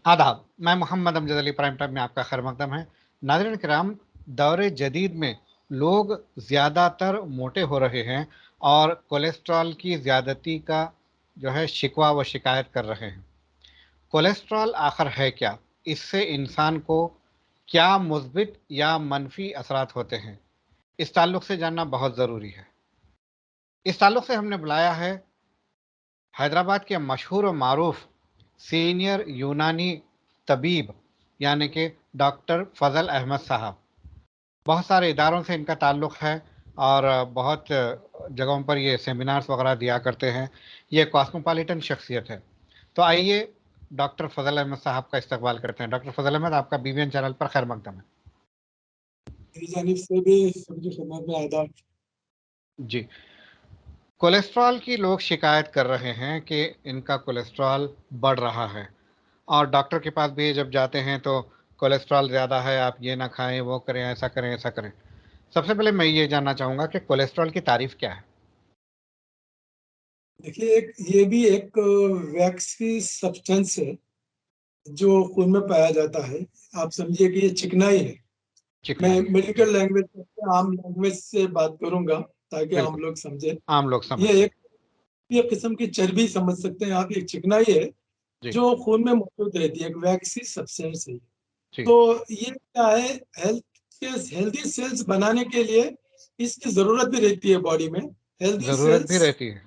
आदाब, मैं Mohammad Amjad Ali prime time में आपका खैर मकदम है। नाज़रीन किराम, दौरे जदीद में लोग ज़्यादातर मोटे हो रहे हैं और कोलेस्ट्रॉल की ज़्यादती का जो है शिकवा व शिकायत कर रहे हैं। कोलेस्ट्रॉल आखिर है क्या? इससे इंसान को क्या मुस्बित या मनफी असरात होते हैं? इस ताल्लुक से जानना बहुत ज़रूरी है। इस ताल्लुक से हमने बुलाया है हैदराबाद के मशहूर व मारूफ सीनियर यूनानी तबीब यानी कि डॉक्टर फ़ज़ल अहमद साहब। बहुत सारे इदारों से इनका ताल्लुक़ है और बहुत जगहों पर ये सेमिनार्स वगैरह दिया करते हैं। ये कॉस्मोपॉलिटन शख्सियत है। तो आइए डॉक्टर फ़ज़ल अहमद साहब का इस्तकबाल करते हैं। डॉक्टर फ़ज़ल अहमद, आपका बीबीएन चैनल पर खैर मकदम है। मेरी जानिब से भी सबकी खिदमत में आदाब। जी, कोलेस्ट्रॉल की लोग शिकायत कर रहे हैं कि इनका कोलेस्ट्रॉल बढ़ रहा है और डॉक्टर के पास भी जब जाते हैं तो कोलेस्ट्रॉल ज़्यादा है, आप ये ना खाएं, वो करें, ऐसा करें, ऐसा करें। सबसे पहले मैं ये जानना चाहूँगा कि कोलेस्ट्रॉल की तारीफ क्या है? देखिए, ये भी एक वैक्सी सब्सटेंस है जो खून में पाया जाता है। आप समझिए कि ये चिकनाई है। मैं चिकनाई है। मेडिकल लैंग्वेज से, आम लैंग्वेज से बात करूंगा ताकि आम बिल्कुल, लोग समझे। आम लोग समझ ये सकें। एक किस्म की चर्बी समझ सकते हैं आप। एक चिकनाई है जी, जो खून में मौजूद रहती है, एक वैक्सी सब्सटेंस है। जी। तो ये क्या है, हेल्दी सेल्स बनाने के लिए इसकी जरूरत भी रहती है बॉडी में। हेल्दी ज़रूरत भी सेल्स रहती है।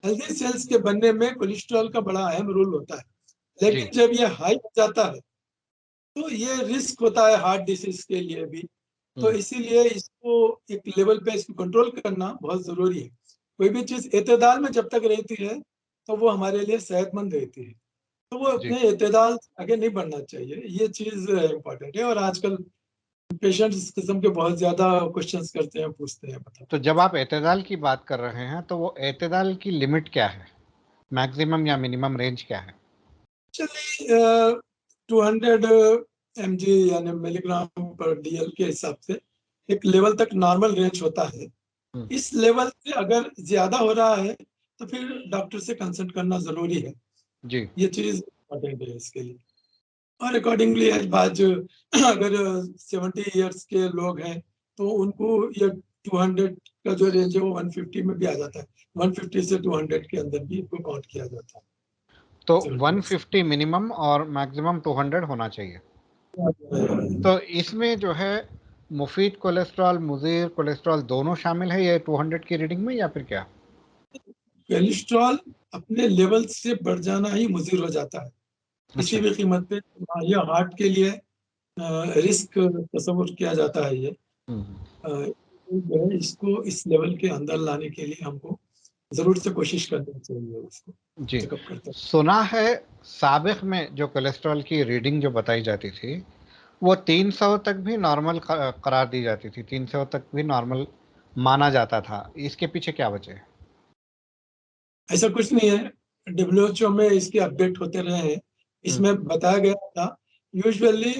हेल्दी सेल्स के बनने में कोलेस्ट्रॉल का बड़ा अहम रोल होता है। जी, लेकिन जब ये हाई हो जाता है तो ये रिस्क होता है हार्ट डिसीज के लिए भी। तो हुँ, इसीलिए इसको एक लेवल पे इसको कंट्रोल करना बहुत जरूरी है। कोई भी चीज एतदाल में जब तक रहती है तो वो हमारे लिए सेहतमंद रहती है। तो वो जी। अपने एतदाल से आगे नहीं बढ़ना चाहिए, ये चीज इम्पोर्टेंट है। और आजकल पेशेंट इस किस्म के बहुत ज्यादा क्वेश्चंस करते हैं, पूछते हैं, बताओ। तो जब आप एतदाल की बात कर रहे हैं, तो वो एतदाल की लिमिट क्या है? मैक्सिमम या मिनिमम रेंज क्या है? चलिए, 200 mg यानी मिलीग्राम पर डीएल के हिसाब से एक लेवल तक नॉर्मल रेंज होता है। हुँ, इस लेवल से अगर ज्यादा हो रहा है तो फिर डॉक्टर से कंसल्ट करना जरूरी है। जी, ये चीज इम्पोर्टेंट है इसके लिए। और अकॉर्डिंगली आज अगर 70 ईयर्स के लोग हैं तो उनको ये 200 का जो रेंज है वो 150 में भी आ जाता है। 150 से 200 के अंदर भी इसको काउंट किया जाता है। तो 70 150 मिनिमम और मैक्सिमम 200 होना चाहिए। तो इसमें जो है मुफ़ीद कोलेस्ट्रॉल, मुज़िर कोलेस्ट्रॉल दोनों शामिल है ये 200 की रीडिंग में या फिर क्या? कोलेस्ट्रॉल अपने लेवल से बढ़ जाना ही मुजीर हो जाता है किसी अच्छा। भी कीमत पे। ये हार्ट के लिए रिस्क तस्वुर किया जाता है। ये हुँ। जो है इसको इस लेवल के अंदर लाने के लिए हमको जरूर से कोशिश करनी चाहिए उसको जी, चेकअप करते सुना है साबिक़ में जो कोलेस्ट्रॉल की रीडिंग जो बताई जाती थी, वो 300 तक भी नॉर्मल करार दी जाती थी, 300 तक भी नॉर्मल माना जाता था। इसके पीछे क्या वजह है? ऐसा कुछ नहीं है। डब्ल्यूएचओ में इसके अपडेट होते रहे हैं। हुँ, इसमें बताया गया था यूजुअली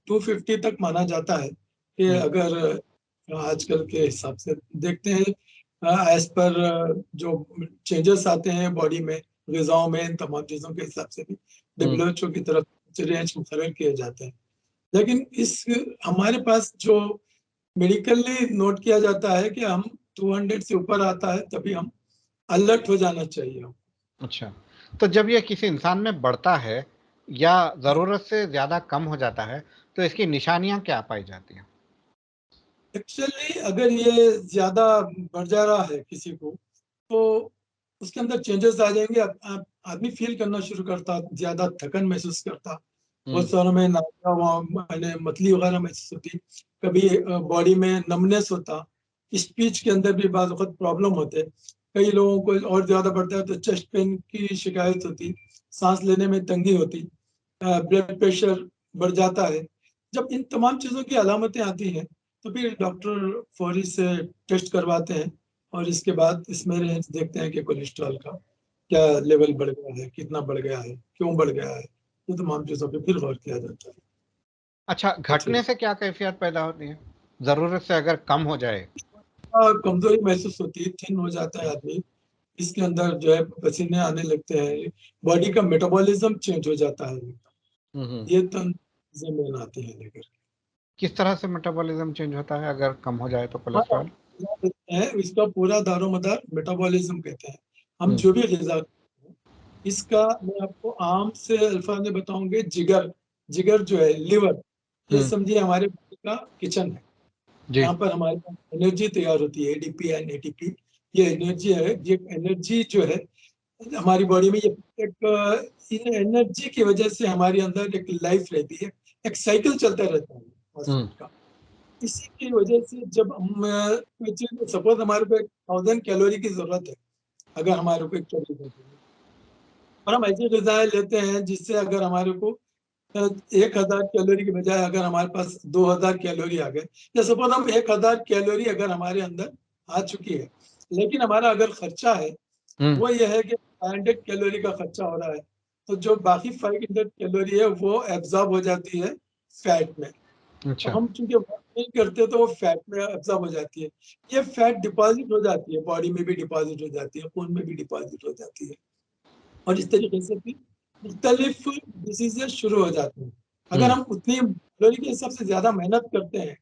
250 तक माना जाता है कि हुँ, अगर आजकल के हिसाब से देखते हैं एज पर जो चेंजेस आते हैं बॉडी में, ग़िज़ाओं में, इन तमाम चीज़ों के हिसाब से भी हुँ। डब्ल्यूएचओ की तरफ से रेंज मुकर्रर किए जाते हैं। लेकिन इस हमारे पास जो मेडिकली नोट किया जाता है कि हम 200 से ऊपर आता है तभी हम अलर्ट हो जाना चाहिए। अच्छा, तो जब ये किसी इंसान में बढ़ता है या ज़रूरत से ज़्यादा कम हो जाता है, तो इसकी निशानियाँ क्या पाई जाती हैं? एक्चुअली अगर ये ज्यादा बढ़ जा रहा है किसी को तो उसके अंदर चेंजेस आ जाएंगे। आदमी फील करना शुरू करता, ज्यादा थकन महसूस करता, हुँ, बहुत सारों में नाश्ता मैंने मतली वगैरह महसूस होती, कभी बॉडी में नमनेस होता, स्पीच के अंदर भी बाज़ वक़्त प्रॉब्लम होते। कई लोगों को और ज्यादा बढ़ता है तो चेस्ट पेन की शिकायत होती, सांस लेने में तंगी होती, ब्लड प्रेशर बढ़ जाता है। जब इन तमाम चीज़ों की अलामतें आती हैं तो फिर डॉक्टर फौरी से टेस्ट करवाते हैं और इसके बाद इसमें रेंज देखते हैं कि कोलेस्ट्रॉल का क्या लेवल बढ़ गया है, कितना बढ़ गया है, क्यों बढ़ गया है। ये तमाम चीज़ों पे फिर गौर किया जाता है। अच्छा, अच्छा, घटने से क्या कैफ़ियत पैदा होती है? ज़रूरत से अगर कम हो जाए? कमजोरी महसूस होती है, थिन हो जाता है आदमी, इसके अंदर जो है पसीने आने लगते हैं, बॉडी का मेटाबॉलिज्म चेंज हो जाता है। हम्म। ये चीजें मेन आती है लेकर। किस तरह से मेटाबॉलिज्म चेंज होता है अगर कम हो जाए तो हाँ, कोलेस्ट्रॉल? है इसका पूरा दारोमदार मेटाबॉलिज्म कहते हैं। हम हम्म। जो भी ग़िज़ा, इसका मैं आपको आम से अल्फाज में बताऊंगे। जिगर, जिगर जो है लिवर, ये हम्म। समझिए हमारे बॉडी का किचन है। जी। यहाँ पर हमारे पास एनर्जी तैयार होती है, एडीपी एंड एटीपी। ये एनर्जी है, ये एनर्जी जो है हमारी बॉडी में, ये एक इन एनर्जी की वजह से हमारे अंदर एक लाइफ रहती है, एक साइकिल चलता रहता है हम्म। हॉस्पिटल का। इसी की वजह से जब हम कोई चीज, सपोज हमारे को 1000 कैलोरी की जरूरत है, अगर हमारे को एक चौबीस घंटे में, और हम ऐसी ग़िज़ाएं लेते हैं जिससे अगर हमारे को 1000 कैलोरी के बजाय अगर हमारे पास 2000 कैलोरी आ गए, या सपोज हम 1000 कैलोरी अगर हमारे अंदर आ चुकी है, लेकिन हमारा अगर खर्चा है हम्म। वो ये है कि 500 कैलोरी का खर्चा हो रहा है, तो जो बाकी 500 कैलोरी है वो एब्जॉर्ब हो जाती है फैट में। तो अच्छा। हम चूंकि वर्क नहीं करते तो वो फैट में एब्जॉर्ब हो जाती है। ये फैट डिपॉजिट हो जाती है, बॉडी में भी डिपॉजिट हो जाती है, खून में भी डिपॉजिट हो जाती है, और इस तरीके से भी मुख्तलिफ डिसीजेज शुरू हो जाते हैं। अगर हम्म। हम उतनी कैलोरी के हिसाब से ज्यादा मेहनत करते हैं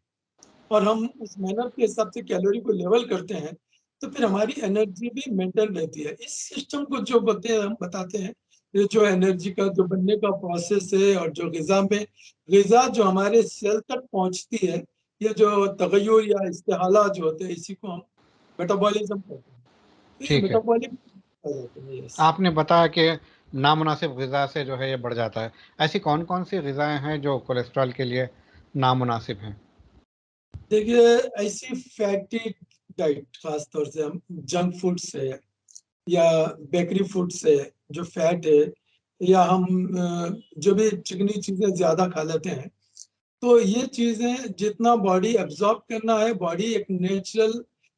और हम उस मेहनत के हिसाब से कैलोरी को लेवल करते हैं, तो फिर हमारी एनर्जी भी मेंटेन रहती है। इस सिस्टम को जो हम बताते हैं, ये जो एनर्जी का जो बनने का प्रोसेस है, और जो ग़िज़ा में, ग़िज़ा जो हमारे सेल तक पहुंचती है, ये जो तगय्युर या इस्तेहाला जो होते हैं, इसी को हम मेटाबॉलिज्म कहते हैं। तो ये ठीक है। मेटाबॉलिक आ जाते हैं। यस। आपने बताया कि नामुनासिब ग़िज़ा से जो है ये बढ़ जाता है। ऐसी कौन कौन सी ग़िज़ाएं हैं जो कोलेस्ट्रॉल के लिए नामुनासिब हैं? देखिए, ऐसी फैटी डाइट, खास तौर से हम जंक फूड से या बेकरी फूड से जो फैट है, या हम जो भी चिकनी चीजें ज्यादा खा लेते हैं, तो ये चीजें जितना बॉडी एब्जॉर्ब करना है, बॉडी एक नेचुरल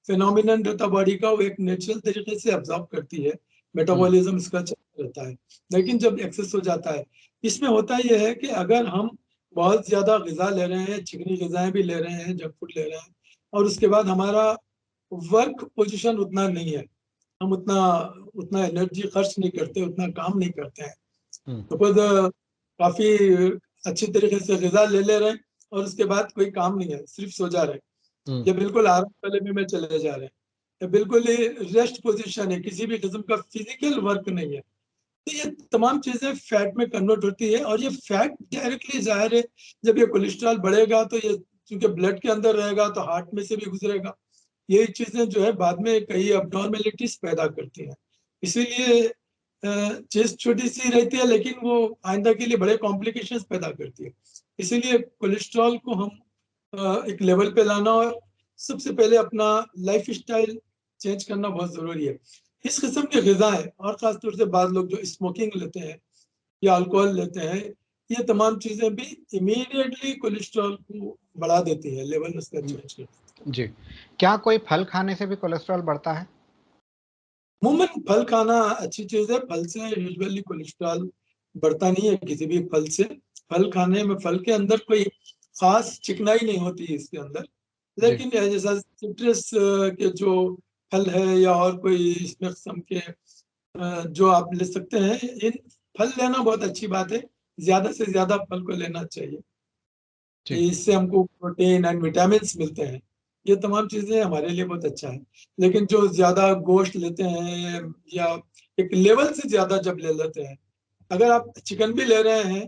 फिनोमिनन रहता है बॉडी का, वो एक नेचुरल तरीके से एब्जॉर्ब करती है, हम्म। मेटाबॉलिज्म इसका चलता रहता है। लेकिन जब एक्सेस हो जाता है, इसमें होता यह है कि अगर हम बहुत ज्यादा ग़िज़ा ले रहे हैं, चिकनी ग़िज़ाएं भी ले रहे हैं, जंक फूड ले रहे हैं, और उसके बाद हमारा वर्क पोजीशन उतना नहीं है, हम उतना उतना एनर्जी खर्च नहीं करते, उतना काम नहीं करते हैं, हम्म। तो खुद काफी अच्छी तरीके से ग़िज़ा ले रहे हैं, और उसके बाद कोई काम नहीं है, सिर्फ सो जा रहे हैं, हम्म। या बिल्कुल आराम वाले में चले जा रहे हैं, या बिल्कुल ही रेस्ट पोजीशन है, किसी भी किस्म का फिजिकल वर्क नहीं है, तो ये तमाम चीजें फैट में कन्वर्ट होती है। और ये फैट डायरेक्टली, जाहिर है, जब ये कोलेस्ट्रॉल बढ़ेगा तो ये चूंकि ब्लड के अंदर रहेगा तो हार्ट में से भी गुजरेगा। यही चीजें जो है बाद में कई अबनॉर्मेलिटीज पैदा करती हैं। इसीलिए चीज छोटी सी रहती है, लेकिन वो आइंदा के लिए बड़े कॉम्प्लिकेशंस पैदा करती है। इसीलिए कोलेस्ट्रॉल को हम एक लेवल पे लाना, और सबसे पहले अपना लाइफ स्टाइल चेंज करना बहुत जरूरी है। इस किस्म के ग़िज़ाएं, और खासतौर से बाद लोग जो स्मोकिंग लेते हैं या अल्कोहल लेते हैं, ये तमाम चीजें भी इमीडिएटली कोलेस्ट्रॉल को बढ़ा देती है, लेवल उसका चेंज कर देती है। जी। क्या कोई फल खाने से भी कोलेस्ट्रॉल बढ़ता है? अमूमन फल खाना अच्छी चीज है, फल से यूजुअली कोलेस्ट्रॉल बढ़ता नहीं है किसी भी फल से। फल खाने में, फल के अंदर कोई खास चिकनाई नहीं होती है इसके अंदर, जी। लेकिन जैसा सिट्रस के जो फल है, या और कोई इसमें किस्म के जो आप ले सकते हैं, इन फल लेना बहुत अच्छी बात है, ज्यादा से ज्यादा फल को लेना चाहिए। जी। इससे हमको प्रोटीन एंड विटामिन मिलते हैं, ये तमाम चीजें हमारे लिए बहुत अच्छा है। लेकिन जो ज्यादा गोश्त लेते हैं, या एक लेवल से ज्यादा जब ले लेते हैं, अगर आप चिकन भी ले रहे हैं,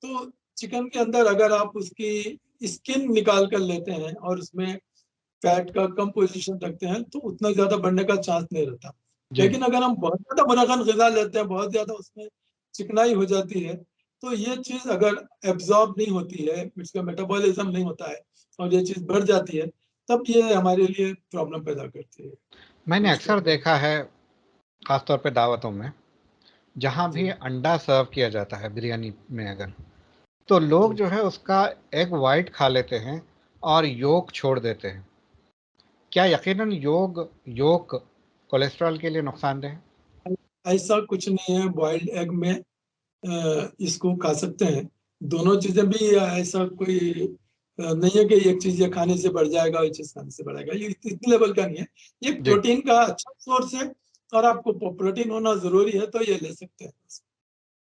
तो चिकन के अंदर अगर आप उसकी स्किन निकाल कर लेते हैं और उसमें फैट का कम पोजीशन रखते हैं, तो उतना ज्यादा बढ़ने का चांस नहीं रहता। जी। लेकिन अगर हम बहुत ज्यादा मुनाफा ग़िज़ा लेते हैं, बहुत ज्यादा उसमें चिकनाई हो जाती है, तो ये चीज अगर एब्जॉर्ब नहीं होती है, इसका मेटाबॉलिज्म नहीं होता है, और ये चीज बढ़ जाती है, तब ये हमारे लिए प्रॉब्लम पैदा करती है। मैंने अक्सर कोलेस्ट्रॉल बढ़। देखा है, खासतौर पे दावतों में, जहाँ जी। भी अंडा सर्व किया जाता है बिरयानी में अगर, तो लोग जी। जो है उसका एग वाइट खा लेते हैं और योक छोड़ देते हैं। क्या यकीनन योक कोलेस्ट्रॉल के लिए नुकसानदेह है? ऐसा कुछ नहीं है, बॉइल्ड एग में इसको खा सकते हैं, दोनों चीजें भी। ऐसा कोई नहीं है कि एक चीज ये खाने से बढ़ जाएगा, एक चीज खाने से बढ़ेगा, ये इतने लेवल का नहीं है। ये जी। प्रोटीन का अच्छा सोर्स है, और आपको प्रोटीन होना जरूरी है तो ये ले सकते हैं,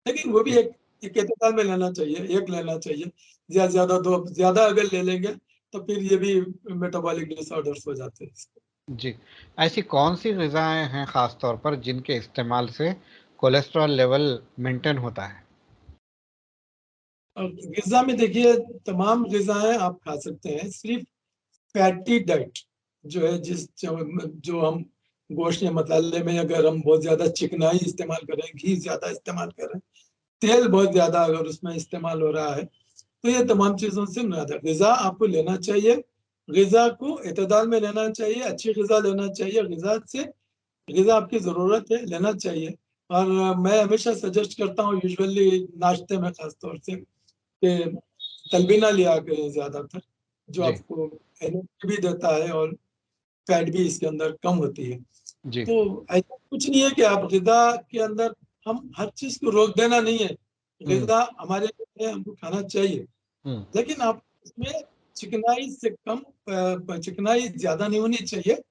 लेकिन वो भी एक एतदाल में लेना चाहिए, एक लेना चाहिए, ज्यादा दो ज्यादा अगर ले लेंगे तो फिर ये भी मेटाबॉलिक डिसऑर्डर्स हो जाते हैं। जी, ऐसी कौन सी ग़िज़ाएँ हैं ख़ास तौर पर जिनके इस्तेमाल से कोलेस्ट्रॉल लेवल मेंटेन होता है? और ग़िज़ा में देखिए तमाम ग़िज़ाएँ आप खा सकते हैं, सिर्फ फैटी डाइट जो है जो हम गोश्त या मसाले में अगर हम बहुत ज़्यादा चिकनाई इस्तेमाल करें, घी ज़्यादा इस्तेमाल करें, तेल बहुत ज़्यादा अगर उसमें इस्तेमाल हो रहा है, तो ये तमाम चीज़ों से ज़्यादा ग़िज़ा आपको लेना चाहिए। ग़िज़ा को एतदाल में लेना चाहिए, अच्छी ग़िज़ा लेना चाहिए, ग़िज़ा आपकी ज़रूरत है, लेना चाहिए। और मैं हमेशा सजेस्ट करता हूँ यूजुअली नाश्ते में ख़ास तौर से कि तलबीना लिया करें ज़्यादातर, जो जी, आपको एनर्जी भी देता है और फैट भी इसके अंदर कम होती है। जी। तो ऐसा कुछ नहीं है कि आप ग़िज़ा के अंदर हम हर चीज़ को रोक देना नहीं है। हुँ, ग़िज़ा हमारे लिए है, हमको खाना चाहिए। हुँ, लेकिन आप इसमें चिकनाई से कम चिकनाई ज़्यादा नहीं होनी चाहिए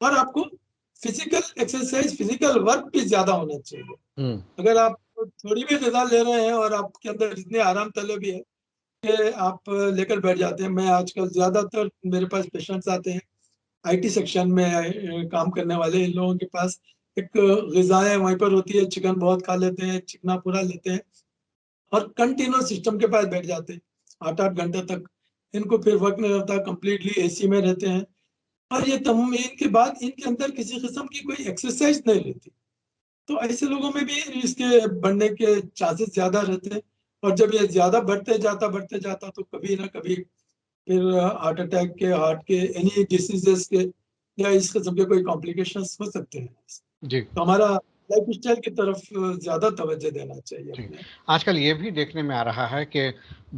और आपको फिज़िकल एक्सरसाइज़, फिज़िकल वर्क भी ज़्यादा होना चाहिए। हुँ, अगर आप थोड़ी भी ग़िज़ा ले रहे हैं और आपके अंदर इतनी आराम तलबी है कि आप लेकर बैठ जाते हैं। मैं आजकल ज़्यादातर मेरे पास पेशेंट्स आते हैं, आईटी सेक्शन में काम करने वाले, इन लोगों के पास एक ग़िज़ाएँ वहीं पर होती है, चिकन बहुत खा लेते हैं, चिकना पूरा लेते हैं और कंटिन्यूअस सिस्टम के पास बैठ जाते हैं 8-8 घंटे तक। इनको फिर वर्क नहीं होता, कंप्लीटली एसी में रहते हैं और ये तमाम इनके बाद इनके अंदर किसी किस्म की कोई एक्सरसाइज नहीं रहती। तो ऐसे लोगों में भी इसके बढ़ने के चांसेस ज़्यादा रहते हैं और जब ये ज़्यादा बढ़ते जाता तो कभी ना कभी फिर हार्ट अटैक के, हार्ट के, एनी डिसीजेस के या इस किस्म के कोई कॉम्प्लिकेशंस हो सकते हैं। जी, तो हमारा लाइफ़स्टाइल की तरफ ज़्यादा तवज्जो देना चाहिए जी। अपने। आजकल ये भी देखने में आ रहा है कि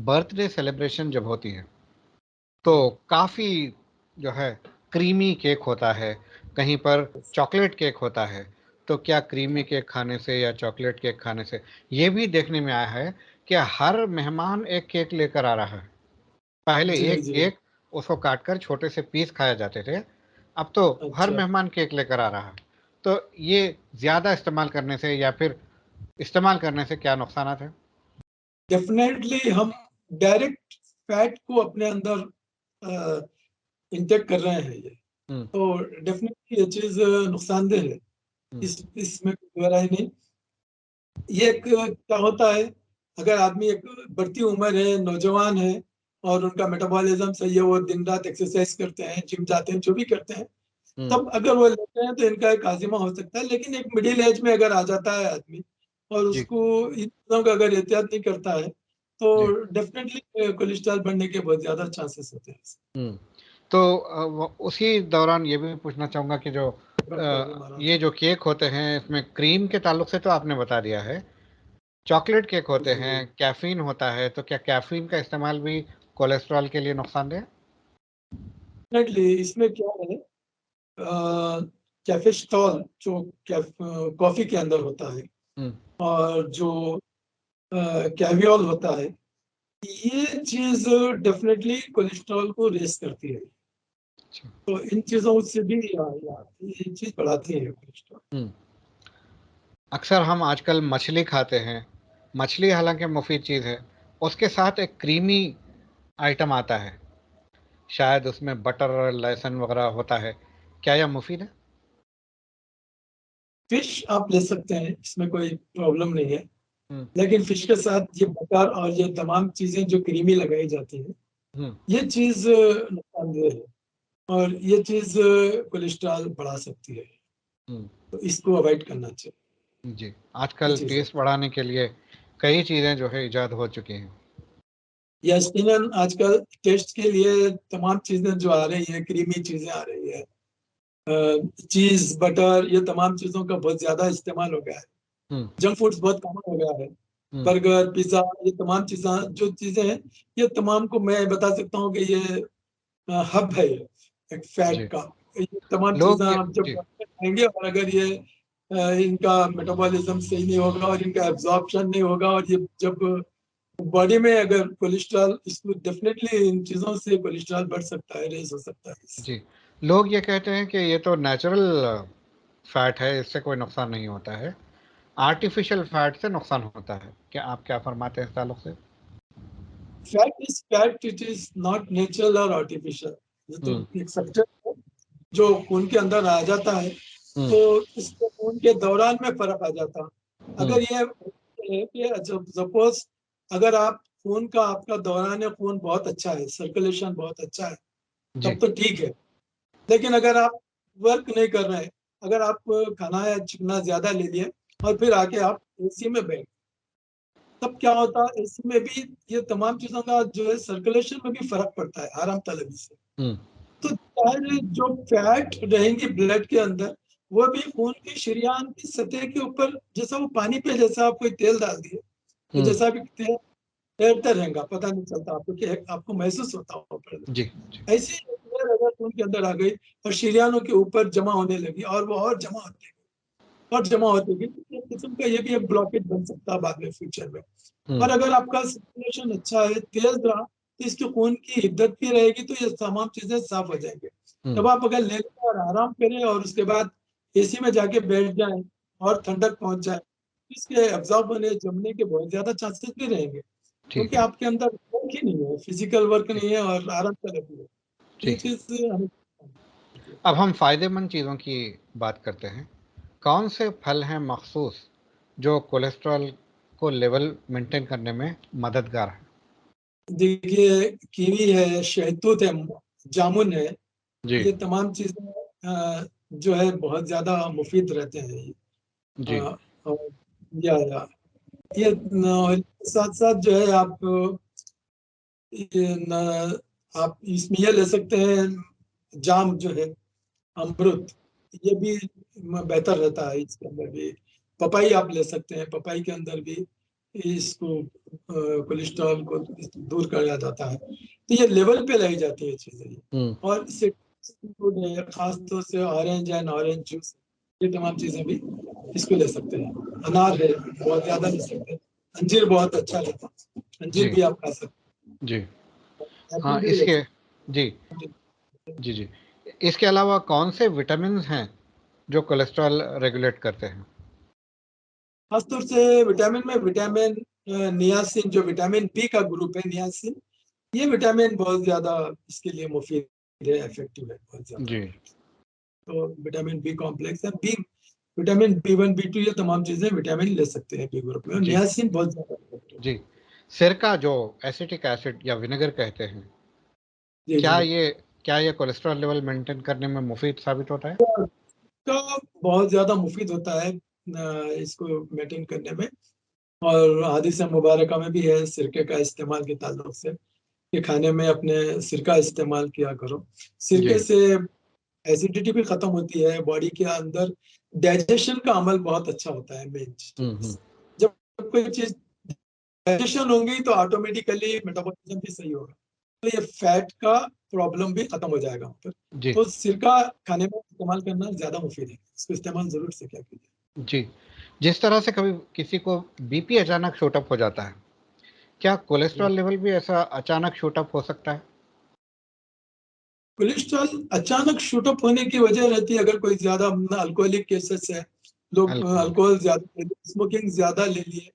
बर्थडे सेलिब्रेशन जब होती है, तो काफ़ी जो है क्रीमी केक होता है, कहीं पर चॉकलेट केक होता है। तो क्या क्रीमी केक खाने से या चॉकलेट केक खाने से ये भी देखने में आया है कि हर मेहमान एक केक लेकर आ रहा है। पहले जी, एक जी। केक उसको काटकर छोटे से पीस खाए जाते थे, अब तो हर अच्छा। मेहमान केक लेकर आ रहा है। तो ये ज़्यादा इस्तेमाल करने से या फिर इस्तेमाल करने से क्या नुकसानात हैं? डेफ़िनेटली हम डायरेक्ट फैट को अपने अंदर इंटेक कर रहे हैं ये। हुँ, तो डेफ़िनेटली ये चीज़ नुकसानदेह है। हुँ, इसमें कोई दो राय नहीं। ये एक क्या होता है, अगर आदमी एक बढ़ती उम्र है, नौजवान है और उनका मेटाबॉलिज़्म सही है, वो दिन-रात एक्सरसाइज़ करते हैं, जिम जाते हैं, जो भी करते हैं, हुँ, तब अगर वो लेते हैं तो इनका एक आज़िमा हो सकता है। लेकिन एक मिडिल एज में अगर आ जाता है आदमी और जी, उसको इन चीज़ों का अगर एहतियात नहीं करता है, तो जी, डेफ़िनेटली कोलेस्ट्रॉल बढ़ने के बहुत ज़्यादा चांसेस होते हैं। हुँ। तो वो उसी दौरान ये भी पूछना चाहूँगा कि जो प्रॉब्लम आ रहा ये था। जो केक होते हैं, इसमें क्रीम के ताल्लुक से तो आपने बता दिया है। चॉकलेट केक होते जी, हैं, कैफ़ीन होता है, तो क्या कैफ़ीन का इस्तेमाल भी कोलेस्ट्रॉल के लिए नुकसानदेह है? डेफ़िनेटली इसमें क्या है कैफ़ेस्टॉल जो कॉफ़ी के अंदर होता है हुँ, और जो कैवियोल होता है, ये चीज़ डेफ़िनेटली कोलेस्ट्रॉल को रेज़ करती है। अच्छा। तो इन चीज़ों से भी ये चीज़ बढ़ाती है कोलेस्ट्रॉल। हुँ। अक्सर हम आजकल मछली खाते हैं। मछली हालाँकि मुफ़ीद चीज़ है, उसके साथ एक क्रीमी आइटम आता है, शायद उसमें बटर, लहसुन वग़ैरह होता है। क्या यह मुफ़ीद है? फ़िश आप ले सकते हैं, इसमें कोई प्रॉब्लम नहीं है। हुँ, लेकिन फ़िश के साथ ये बटर और ये तमाम चीज़ें जो क्रीमी लगाई जाती हैं, हुँ, ये चीज़ नुकसानदेह है और ये चीज़ कोलेस्ट्रॉल बढ़ा सकती है। हुँ। तो इसको अवॉइड करना चाहिए, जी, ये आजकल चीज़ है। टेस्ट बढ़ाने के लिए कई चीज़ें जो है इजाद हो चुकी हैं। यकीनन आजकल टेस्ट के लिए तमाम चीज़ें जो आ रही हैं, क्रीमी चीज़ें आ रही हैं। चीज़, बटर ये तमाम चीज़ों का बहुत ज़्यादा इस्तेमाल हो गया है। हुँ, जंक फूड्स बहुत कॉमन हो गया है। हुँ, बर्गर, पिज़्ज़ा ये तमाम चीज़ें जो चीज़ें हैं, ये तमाम को मैं बता सकता हूँ कि ये हब है ये, एक फैट जी। का। ये तमाम चीज़ें लोग ये आप जब जी, खाएँगे और अगर ये इनका मेटाबॉलिज़्म सही नहीं होगा और इनका एब्ज़ॉर्प्शन नहीं होगा और ये जब बॉडी में अगर कोलेस्ट्रॉल इसको डेफ़िनेटली इन चीज़ों से कोलेस्ट्रॉल बढ़ सकता है, रेज़ हो सकता है इससे। जी। लोग ये कहते हैं कि ये तो नेचुरल फैट है इससे कोई नुकसान नहीं होता है, आर्टिफिशियल फैट से नुकसान होता है। क्या आप क्या फरमाते हैं इस ताल्लुक से? Fat is fat, it is not natural और आर्टिफिशियल। ये तो हम्म। एक सब्जेक्ट है जो खून के अंदर आ जाता है, हम्म। तो इसके खून के दौरान में फर्क आ जाता है। हम्म। अगर ये है कि जब सपोज अगर आप खून का आपका दौरान खून बहुत अच्छा है, सर्कुलेशन बहुत अच्छा है, जी। तब तो ठीक है। लेकिन अगर आप वर्क नहीं कर रहे हैं, अगर आप खाना या चिकना ज्यादा ले लिए और फिर आके आप एसी में बैठ, तब क्या होता है, एसी में भी ये तमाम चीजों का जो है सर्कुलेशन में भी फर्क पड़ता है आराम तलबी से। हम्म। तो सारे जो फैट रहेंगे ब्लड के अंदर, वो भी खून की शरीयान की सतह के ऊपर, जैसा वो पानी पे जैसा आप कोई तेल डाल दिए तो हम्म। जैसा भी तेल तैरता रहेगा, पता नहीं चलता आपको कि आपको महसूस होता होगा। जी। जी। ऐसी लेयर अगर खून के अंदर आ गई और शरीयानों के ऊपर जमा होने लगी और वो और जमा होती गई और जमा होती गई, तो एक किस्म का ये भी एक ब्लॉकेज बन सकता है बाद में फ्यूचर में। और हम्म। अगर आपका सर्कुलेशन अच्छा है, तेज रहा, तो इसके खून की हिद्दत भी रहेगी, तो ये तमाम चीजें साफ हो जाएंगे। हम्म। तब आप अगर ले लें और आराम करें और उसके बाद एसी में जाके बैठ जाएं और ठंडक पहुंच जाए, तो इसके एब्जॉर्ब होने जमने के बहुत ज्यादा चांसेस भी रहेंगे, क्योंकि ठीक है। आपके अंदर वर्क ही नहीं है, फिजिकल वर्क जी। नहीं है और आराम कर रही है। ये ठीक है। चीज हमें अब हम फायदेमंद चीज़ों की बात करते हैं। कौन से फल हैं मखसूस जो कोलेस्ट्रॉल को लेवल मेंटेन करने में मददगार है? देखिए, कीवी है, शहतूत है, जामुन है, जी। ये तमाम चीजें जो है बहुत ज्यादा मुफीद रहते हैं। जी। और या ये साथ साथ जो है आप आप इसमें ये ले सकते हैं, जाम जो है, अमरुद, ये भी बेहतर रहता है इसके अंदर भी। पपाई आप ले सकते हैं, पपाई के अंदर भी इसको कोलेस्ट्रॉल को दूर किया जाता है। तो ये लेवल पे लाई जाती है चीजें ये। हम्म। और फूड है, खास तौर से ऑरेंज एंड ऑरेंज जूस, ये तमाम चीजें भी इसको ले सकते हैं। अनार है, बहुत ज्यादा ले सकते हैं। अंजीर बहुत अच्छा रहता है, अंजीर जी। भी आप खा सकते जी। हैं। एप्पल हाँ, भी ले इसके सकते जी। हैं। जी। जी। इसके अलावा कौन से विटामिन हैं जो कोलेस्ट्रॉल रेगुलेट करते हैं? खासतौर से विटामिन में विटामिन नियासिन, जो विटामिन बी का ग्रुप है, नियासिन, ये विटामिन बहुत ज्यादा इसके लिए मुफीद है, इफेक्टिव है बहुत ज्यादा। जी। तो विटामिन बी कॉम्प्लेक्स है, बी विटामिन बी1 बी2, ये तमाम चीजें विटामिन ले सकते हैं बी ग्रुप में, और जी। नियासिन बहुत ज्यादा इफेक्टिव जी। सिरका जो एसिटिक एसिड या विनेगर कहते हैं, है। जी क्या जी। ये क्या ये कोलेस्ट्रॉल लेवल मेंटेन करने में मुफीद साबित होता है? का बहुत ज्यादा मुफीद होता है इसको मेंटेन करने में। और हदीस मुबारका में भी है सिरके का इस्तेमाल के ताल्लुक से, कि खाने में अपने सिरका इस्तेमाल किया करो। जी। सिरके से एसिडिटी भी खत्म होती है, बॉडी के अंदर डाइजेशन का अमल बहुत अच्छा होता है, मेन हम्म। चीज। हम्म। जब कोई चीज डाइजेशन होंगी तो ऑटोमेटिकली मेटाबॉलिज्म भी सही होगा, तो ये फैट का प्रॉब्लम भी खत्म हो जाएगा वहाँ पर। जी। तो सिरका खाने में इस्तेमाल करना ज्यादा मुफीद है, इसको इस्तेमाल जरूर से क्या कीजिए। जी। जिस तरह से कभी किसी को बीपी अचानक शूट अप हो जाता है, क्या कोलेस्ट्रॉल लेवल भी ऐसा अचानक शूट अप हो सकता है? कोलेस्ट्रॉल अचानक शूटअप होने की वजह रहती है, अगर कोई ज्यादा अल्कोहलिक केसेस है, लोग अल्कोहल। अल्कोहल ज्यादा, स्मोकिंग ज्यादा ले लिए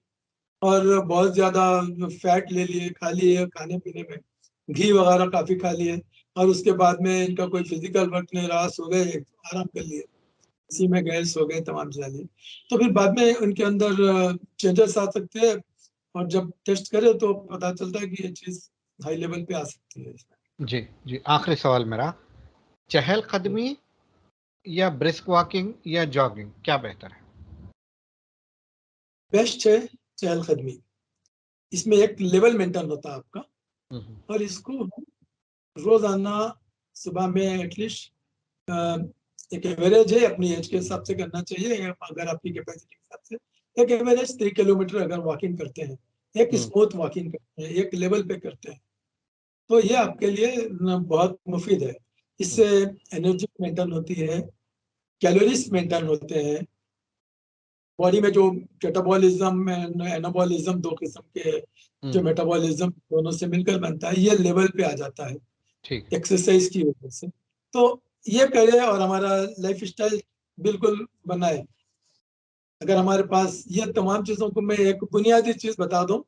और बहुत ज्यादा फैट ले लिए, खा लिए खाने पीने में, घी वगैरह काफी खा लिए, और उसके बाद में इनका कोई फिजिकल वर्क नहीं रहा, सो गए, आराम कर लिए, इसी में गए, सो गए, तमाम चीजें, तो फिर बाद में उनके अंदर चेंजेस आ सकते हैं। और जब टेस्ट करें तो पता चलता है कि ये चीज हाई लेवल पे आ सकती है इसमें। जी। जी, आखिरी सवाल मेरा, चहलकदमी या ब्रिस्क वॉकिंग या जॉगिंग क्या बेहतर है? बेस्ट है चहलकदमी, इसमें एक लेवल मेंटेन होता है आपका, हम्म। और इसको हम रोजाना सुबह में एटलीस्ट एक एवरेज है, अपनी एज के हिसाब से करना चाहिए, अगर आपकी कैपेसिटी के हिसाब से एक एवरेज 3 किलोमीटर अगर वॉकिंग करते हैं, एक हम्म। स्मूथ वॉकिंग करते हैं, एक लेवल पे करते हैं, तो ये आपके लिए बहुत मुफीद है। हम्म। इससे एनर्जी मेंटेन होती है, कैलोरीज मेंटेन होते हैं, बॉडी में जो कैटाबॉलिज्म एंड एनाबॉलिज्म, दो किस्म के जो हम्म। मेटाबॉलिज्म दोनों से मिलकर बनता है, ये लेवल पे आ जाता है ठीक है। एक्सरसाइज की वजह से। तो ये करें और हमारा लाइफ स्टाइल बिल्कुल बनाए। अगर हमारे पास ये तमाम चीज़ों को, मैं एक बुनियादी चीज़ बता दूँ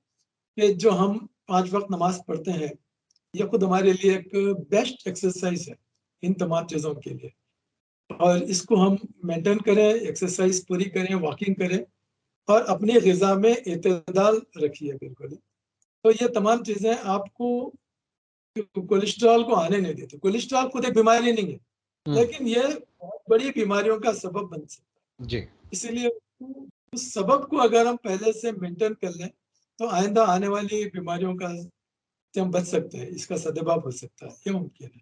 कि जो हम 5 वक़्त नमाज़ पढ़ते हैं, ये खुद हमारे लिए एक बेस्ट एक्सरसाइज़ है, इन तमाम चीज़ों के लिए। और इसको हम मेंटेन करें, एक्सरसाइज़ पूरी करें, वॉकिंग करें और अपनी ग़िज़ा में इत्तेदाल रखिए बिल्कुल। तो ये तमाम चीज़ें आपको कोलेस्ट्रॉल को आने नहीं देती। कोलेस्ट्रॉल खुद एक बीमारी नहीं है, हुँ, लेकिन ये बहुत बड़ी बीमारियों का सबब बन सकता है। जी। इसीलिए उस सबब को अगर हम पहले से मेंटेन कर लें, तो आइंदा आने वाली बीमारियों का से हम बच सकते हैं, इसका सद्भाव हो सकता है, ये मुमकिन है।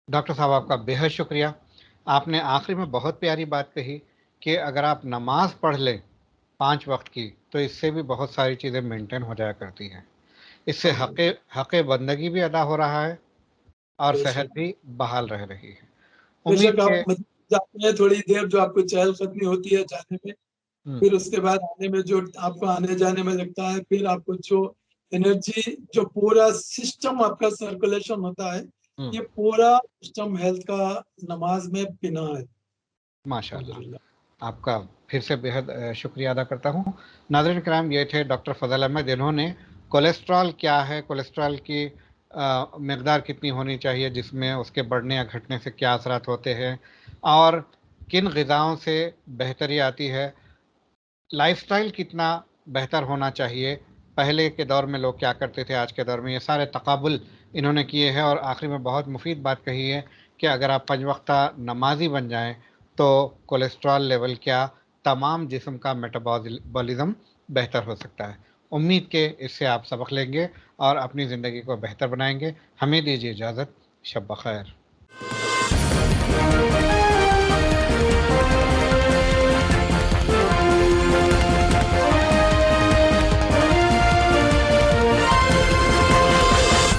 डॉक्टर साहब आपका बेहद शुक्रिया। आपने आखिरी में बहुत प्यारी बात कही कि अगर आप नमाज़ पढ़ लें 5 वक़्त की, तो इससे भी बहुत सारी चीज़ें मेंटेन हो जाया करती हैं। इससे हाँ, हक़-ए बंदगी भी अदा हो रहा है और बेशक। सेहत भी बहाल रह रही है। उम्मीद बेशक आप के मस्जिद जाते हैं थोड़ी देर, जो आपको चहल-कदमी होती है जाने में, हुँ, फिर उसके बाद आने में जो आपको आने-जाने में लगता है, फिर आपको जो एनर्जी, जो पूरा सिस्टम आपका सर्कुलेशन होता है, हुँ, ये पूरा सिस्टम हेल्थ का नमाज़ में बिना है। अल्हम्दुलिल्लाह। माशाअल्लाह। आपका फिर से बेहद शुक्रिया अदा करता हूँ। नाज़रीन किराम, ये थे डॉक्टर फ़ज़ल अहमद, जिन्होंने कोलेस्ट्रॉल क्या है, कोलेस्ट्रॉल की मिकदार कितनी होनी चाहिए, जिसमें उसके बढ़ने या घटने से क्या असरात होते हैं और किन ग़िज़ाओं से बेहतरी आती है, लाइफ़स्टाइल कितना बेहतर होना चाहिए, पहले के दौर में लोग क्या करते थे, आज के दौर में, ये सारे तक़ाबुल इन्होंने किए हैं और आखिर में बहुत मुफ़ीद बात कही है कि अगर आप 5 वक़्ता नमाज़ी बन जाएँ, तो कोलेस्ट्रॉल लेवल क्या, तमाम जिस्म का मेटाबॉलिज़्म बेहतर हो सकता है। उम्मीद के इससे आप सबक लेंगे और अपनी ज़िंदगी को बेहतर बनाएँगे। हमें दीजिए इजाज़त। शब ब ख़ैर।